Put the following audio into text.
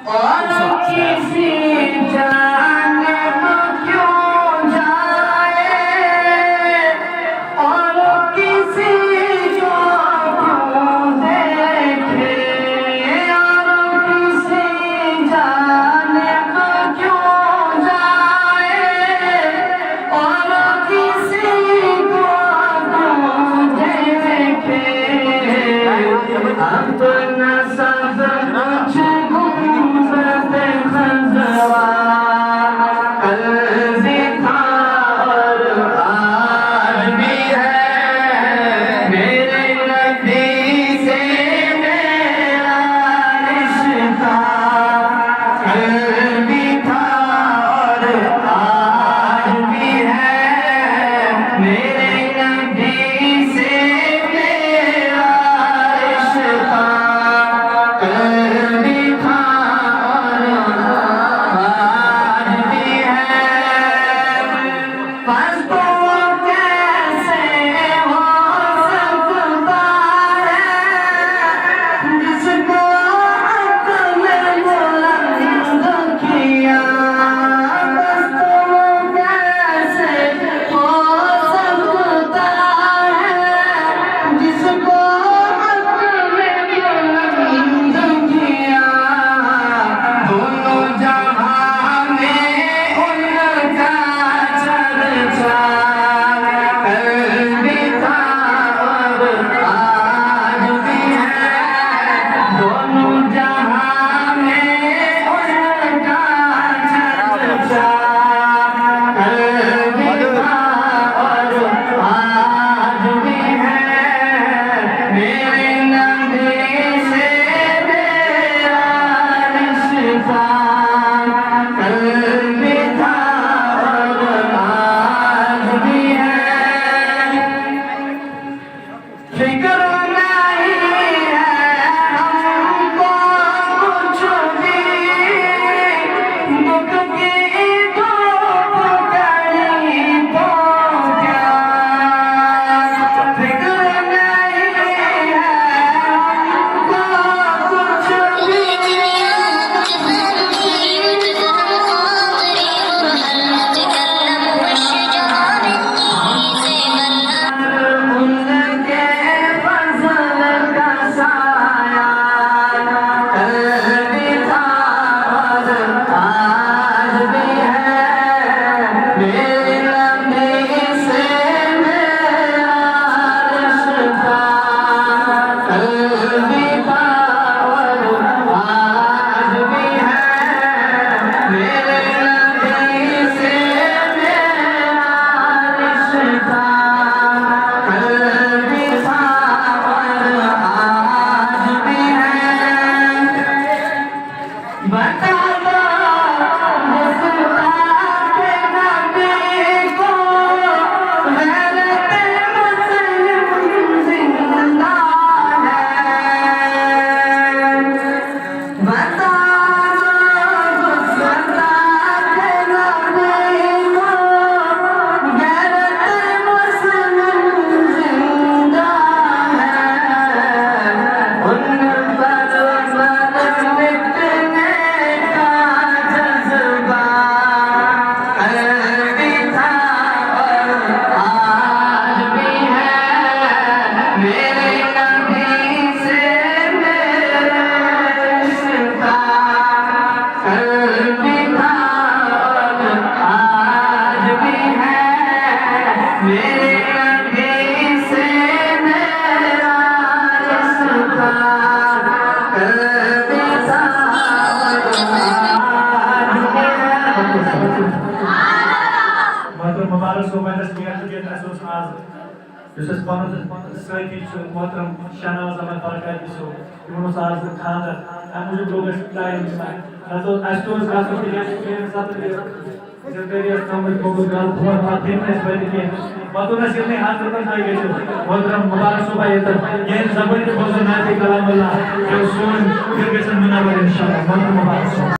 और किसी जाने को क्यों जाए, और किसी को क्यों देखे, और किसी जाने को क्यों जाए, और किसी को क्यों देखे। अपना सब कुछ घूमते खजवा कल भी था और आज भी है। मेरे नबी से मेरा रिश्ता कल भी था और आज भी है। मेरे नबी से मेरा रिश्ता कल भी था और आज भी है। बस तो कैसे हो सकता है जिसको अपने बुलंद किया। बस तो कैसे हो सकता है जिसको अपने बुलंद किया। दोनों जहां में उनका चर्चा कल भी था और आज भी है। दोनों जहां में उनका चर्चा कल भी था और आज भी है। मेरे नबी से मेरा रिश्ता कल भी था और आज भी है। फिक्र नहीं है हमको कुछ भी, दुख की धूप कड़ी तो क्या। फिक्र नहीं है हमको कुछ भी, उनके फजल का साया कल भी था और आज भी है। मेरे नबी से मेरा रिश्ता कल भी था और आज भी है। मेरे नबी से मेरा रिश्ता कल भी था और आज भी है। बता दो मुस्ताक नबी को गैरत मुस्लिम जिंदा है। बता दो मुस्ताक नबी को गैरत मुस्लिम जिंदा है। उन पर मिटने का जज्बा कल भी था और आज भी है। मेरे नबी से मेरा रिश्ता कल भी था और आज भी है। मेरे नबी से मेरा रिश्ता कल भी था और आज भी है। मोहतरम मुबारक हो मैंने मियां असोस आज युसुफ पन सही मोहतरम शाहनवाज अहमद बरकत सो यमो आज खानदार मुझे लोग टाइम तो एस्टोस गातो के साथ जब तेरे कमर को गाल हुआ था फेमस बन के मतुना सिर्फ हाथ रखन था गए मोहतरम मुबारक हो भाई तो ये जबरदस्त बोझ ना थे कलाम अल्लाह जो सोन फिर के सन मना इंशाल्लाह मोहतरम मुबारक